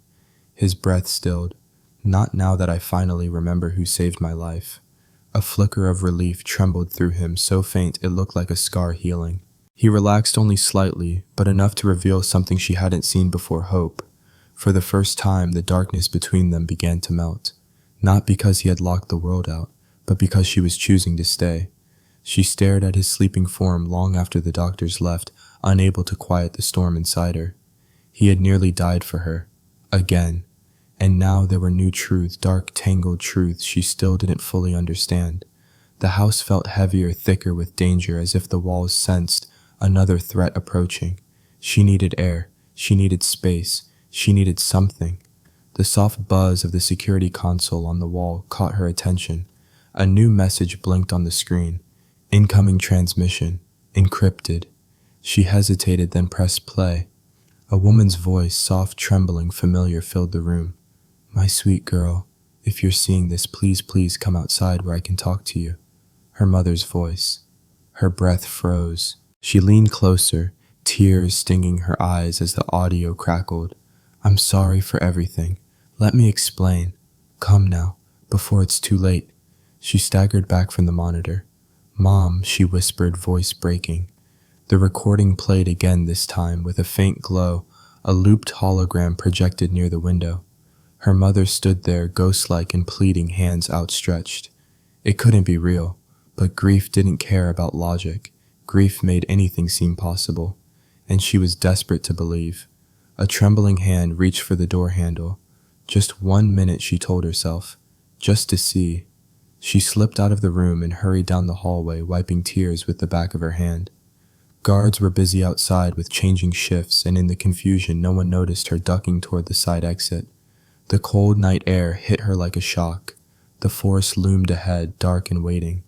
His breath stilled. Not now that I finally remember who saved my life. A flicker of relief trembled through him, so faint it looked like a scar healing. He relaxed only slightly, but enough to reveal something she hadn't seen before: hope. For the first time, the darkness between them began to melt. Not because he had locked the world out, but because she was choosing to stay. She stared at his sleeping form long after the doctors left, unable to quiet the storm inside her. He had nearly died for her. Again. And now there were new truths, dark, tangled truths she still didn't fully understand. The house felt heavier, thicker with danger, as if the walls sensed another threat approaching. She needed air. She needed space. She needed something. The soft buzz of the security console on the wall caught her attention. A new message blinked on the screen. Incoming transmission. Encrypted. She hesitated, then pressed play. A woman's voice, soft, trembling, familiar, filled the room. My sweet girl, if you're seeing this, please come outside where I can talk to you. Her mother's voice. Her breath froze. She leaned closer, tears stinging her eyes as the audio crackled. I'm sorry for everything. Let me explain. Come now, before it's too late." She staggered back from the monitor. "Mom," she whispered, voice breaking. The recording played again, this time with a faint glow, a looped hologram projected near the window. Her mother stood there, ghost-like and pleading, hands outstretched. It couldn't be real, but grief didn't care about logic. Grief made anything seem possible, and she was desperate to believe. A trembling hand reached for the door handle. Just 1 minute, she told herself, just to see. She slipped out of the room and hurried down the hallway, wiping tears with the back of her hand. Guards were busy outside with changing shifts, and in the confusion no one noticed her ducking toward the side exit. The cold night air hit her like a shock. The forest loomed ahead, dark and waiting.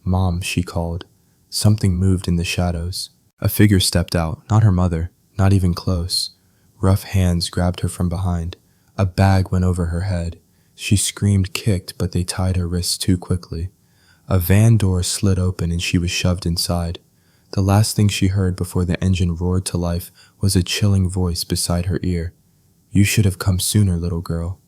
"Mom," she called. Something moved in the shadows. A figure stepped out, not her mother, not even close. Rough hands grabbed her from behind. A bag went over her head. She screamed, kicked, but they tied her wrists too quickly. A van door slid open and she was shoved inside. The last thing she heard before the engine roared to life was a chilling voice beside her ear. "You should have come sooner, little girl."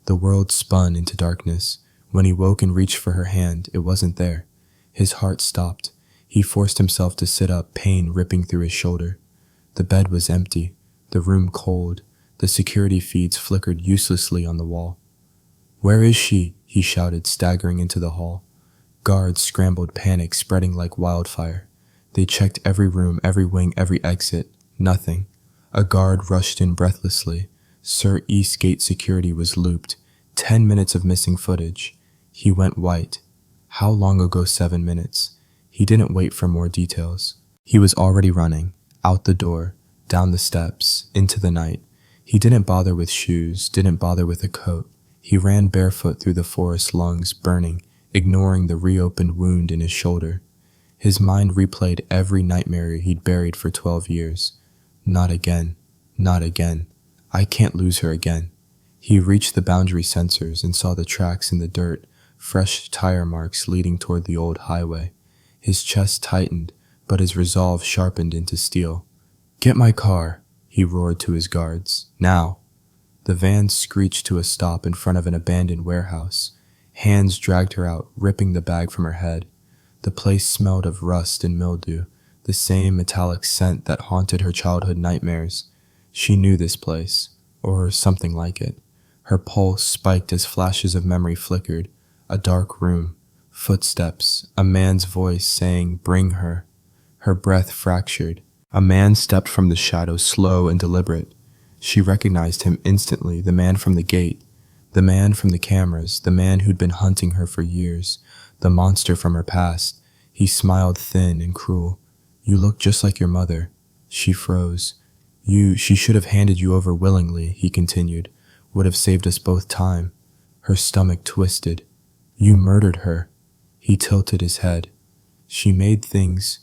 The world spun into darkness. When he woke and reached for her hand, it wasn't there. His heart stopped. He forced himself to sit up, pain ripping through his shoulder. The bed was empty, the room cold. The security feeds flickered uselessly on the wall. "Where is she?" he shouted, staggering into the hall. Guards scrambled, panic spreading like wildfire. They checked every room, every wing, every exit. Nothing. A guard rushed in breathlessly. Sir Eastgate security was looped. 10 minutes of missing footage. He went white. How long ago? 7 minutes. He didn't wait for more details. He was already running. Out the door. Down the steps. Into the night. He didn't bother with shoes. Didn't bother with a coat. He ran barefoot through the forest, lungs burning, ignoring the reopened wound in his shoulder. His mind replayed every nightmare he'd buried for 12 years. Not again. Not again. I can't lose her again. He reached the boundary sensors and saw the tracks in the dirt, fresh tire marks leading toward the old highway. His chest tightened, but his resolve sharpened into steel. "Get my car," he roared to his guards. "Now." The van screeched to a stop in front of an abandoned warehouse. Hands dragged her out, ripping the bag from her head. The place smelled of rust and mildew, the same metallic scent that haunted her childhood nightmares. She knew this place, or something like it. Her pulse spiked as flashes of memory flickered. A dark room, footsteps, a man's voice saying, "Bring her." Her breath fractured. A man stepped from the shadows, slow and deliberate. She recognized him instantly, the man from the gate, the man from the cameras, the man who'd been hunting her for years, the monster from her past. He smiled thin and cruel. "You look just like your mother." She froze. She should have handed you over willingly," he continued. "Would have saved us both time." Her stomach twisted. "You murdered her." He tilted his head. She made things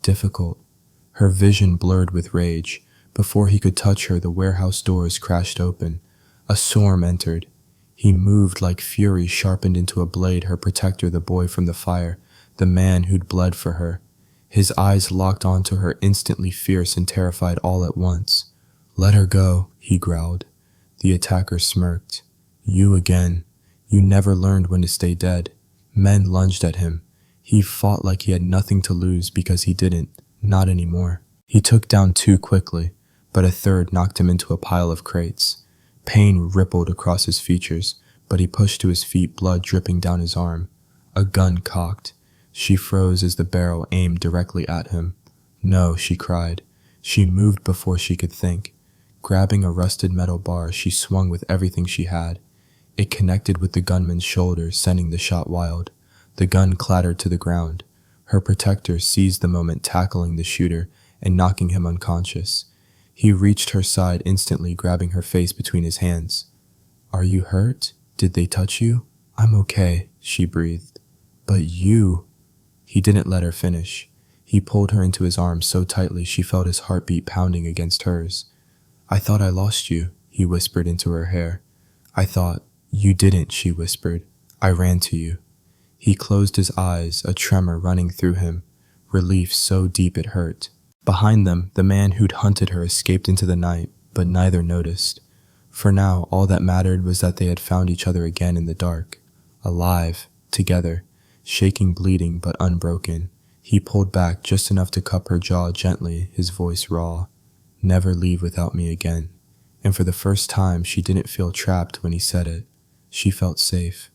difficult. Her vision blurred with rage. Before he could touch her, the warehouse doors crashed open. A swarm entered. He moved like fury sharpened into a blade, her protector, the boy from the fire, the man who'd bled for her. His eyes locked onto her, instantly fierce and terrified all at once. "Let her go," he growled. The attacker smirked. "You again. You never learned when to stay dead." Men lunged at him. He fought like he had nothing to lose because he didn't. Not anymore. He took down 2 quickly, but a third knocked him into a pile of crates. Pain rippled across his features, but he pushed to his feet, blood dripping down his arm. A gun cocked. She froze as the barrel aimed directly at him. "No," she cried. She moved before she could think. Grabbing a rusted metal bar, she swung with everything she had. It connected with the gunman's shoulder, sending the shot wild. The gun clattered to the ground. Her protector seized the moment, tackling the shooter and knocking him unconscious. He reached her side instantly, grabbing her face between his hands. "Are you hurt? Did they touch you?" "I'm okay," she breathed. "But you—" He didn't let her finish. He pulled her into his arms so tightly she felt his heartbeat pounding against hers. "I thought I lost you," he whispered into her hair. "I thought—" "You didn't," she whispered. "I ran to you." He closed his eyes, a tremor running through him, relief so deep it hurt. Behind them, the man who'd hunted her escaped into the night, but neither noticed. For now, all that mattered was that they had found each other again in the dark, alive, together, shaking, bleeding, but unbroken. He pulled back just enough to cup her jaw gently, his voice raw. "Never leave without me again." And for the first time, she didn't feel trapped when he said it. She felt safe.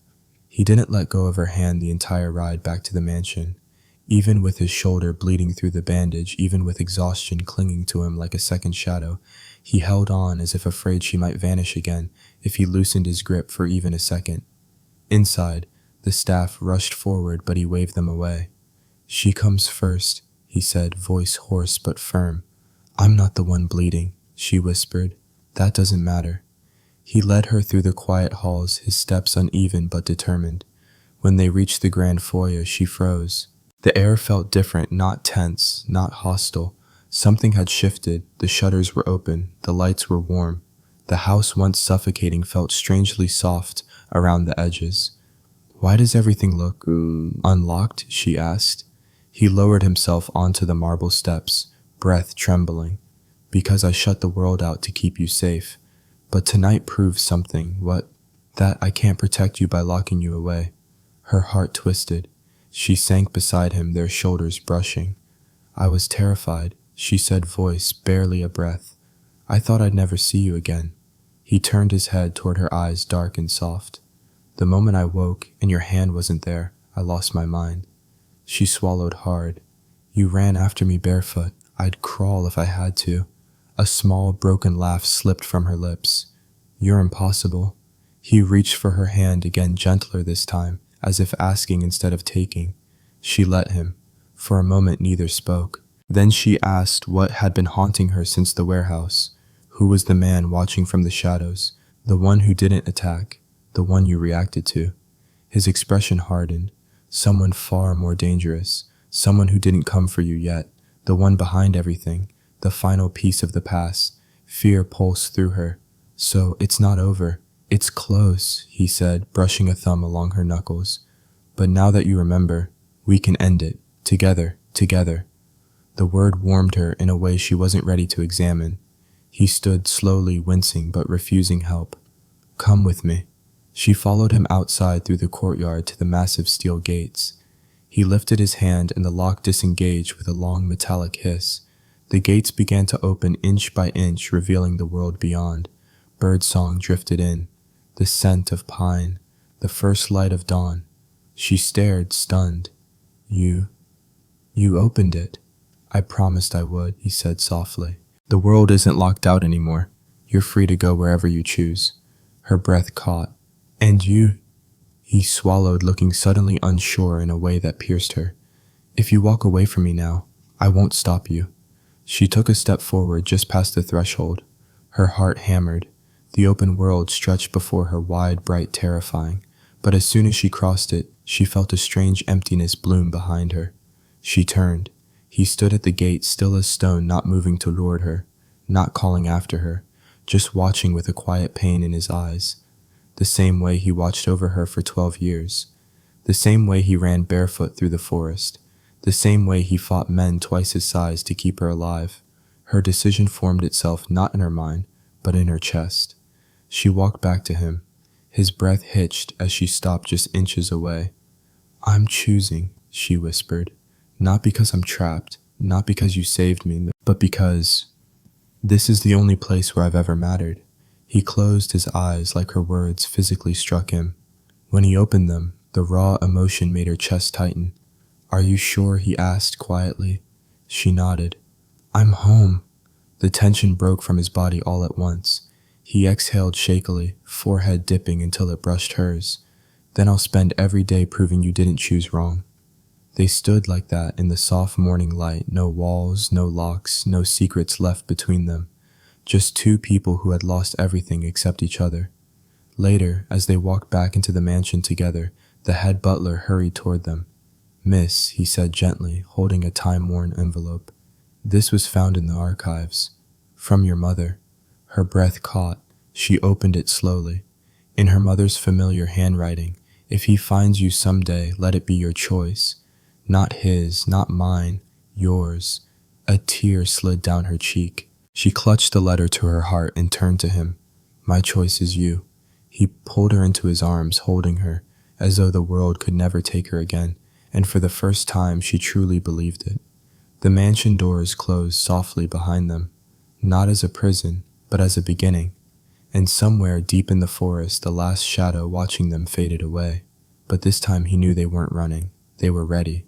He didn't let go of her hand the entire ride back to the mansion. Even with his shoulder bleeding through the bandage, even with exhaustion clinging to him like a second shadow, he held on as if afraid she might vanish again if he loosened his grip for even a second. Inside, the staff rushed forward, but he waved them away. "She comes first," he said, voice hoarse but firm. "I'm not the one bleeding," she whispered. "That doesn't matter." He led her through the quiet halls, his steps uneven but determined. When they reached the grand foyer, she froze. The air felt different, not tense, not hostile. Something had shifted, the shutters were open, the lights were warm. The house once suffocating felt strangely soft around the edges. "Why does everything look unlocked?" she asked. He lowered himself onto the marble steps, breath trembling. "Because I shut the world out to keep you safe. But tonight proves something." "What?" "That I can't protect you by locking you away." Her heart twisted. She sank beside him, their shoulders brushing. "I was terrified," she said, voice barely a breath. "I thought I'd never see you again." He turned his head toward her eyes, dark and soft. "The moment I woke and your hand wasn't there, I lost my mind." She swallowed hard. "You ran after me barefoot. I'd crawl if I had to." A small, broken laugh slipped from her lips. "You're impossible." He reached for her hand again, gentler this time, as if asking instead of taking. She let him. For a moment neither spoke. Then she asked what had been haunting her since the warehouse. Who was the man watching from the shadows? The one who didn't attack, the one you reacted to. His expression hardened. Someone far more dangerous, someone who didn't come for you yet, the one behind everything, the final piece of the past. Fear pulsed through her. "So it's not over. It's close," he said, brushing a thumb along her knuckles. "But now that you remember, we can end it. Together, together." The word warmed her in a way she wasn't ready to examine. He stood slowly, wincing but refusing help. "Come with me." She followed him outside through the courtyard to the massive steel gates. He lifted his hand and the lock disengaged with a long metallic hiss. The gates began to open inch by inch, revealing the world beyond. Birdsong drifted in. The scent of pine, the first light of dawn. She stared, stunned. You opened it." "I promised I would," he said softly. "The world isn't locked out anymore. You're free to go wherever you choose." Her breath caught. "And you?" He swallowed, looking suddenly unsure in a way that pierced her. "If you walk away from me now, I won't stop you." She took a step forward just past the threshold. Her heart hammered. The open world stretched before her, wide, bright, terrifying. But as soon as she crossed it, she felt a strange emptiness bloom behind her. She turned. He stood at the gate, still as stone, not moving toward her, not calling after her, just watching with a quiet pain in his eyes. The same way he watched over her for 12 years. The same way he ran barefoot through the forest. The same way he fought men twice his size to keep her alive. Her decision formed itself not in her mind, but in her chest. She walked back to him. His breath hitched as she stopped just inches away. "I'm choosing," she whispered. "Not because I'm trapped, not because you saved me, but because this is the only place where I've ever mattered." He closed his eyes like her words physically struck him. When he opened them, the raw emotion made her chest tighten. "Are you sure?" he asked quietly. She nodded. "I'm home." The tension broke from his body all at once. He exhaled shakily, forehead dipping until it brushed hers. "Then I'll spend every day proving you didn't choose wrong." They stood like that in the soft morning light, no walls, no locks, no secrets left between them. Just two people who had lost everything except each other. Later, as they walked back into the mansion together, the head butler hurried toward them. "Miss," he said gently, holding a time-worn envelope. "This was found in the archives. From your mother." Her breath caught. She opened it slowly. In her mother's familiar handwriting, "If he finds you someday, let it be your choice. Not his, not mine, yours." A tear slid down her cheek. She clutched the letter to her heart and turned to him. My choice is you. He pulled her into his arms, holding her, as though the world could never take her again, and for the first time she truly believed it. The mansion doors closed softly behind them, not as a prison, but as a beginning, and somewhere deep in the forest the last shadow watching them faded away. But this time he knew they weren't running, they were ready.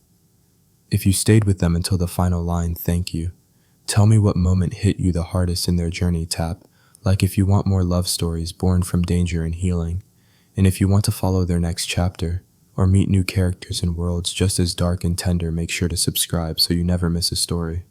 If you stayed with them until the final line, thank you. Tell me what moment hit you the hardest in their journey, tap, like if you want more love stories born from danger and healing, and if you want to follow their next chapter, or meet new characters in worlds just as dark and tender, make sure to subscribe so you never miss a story.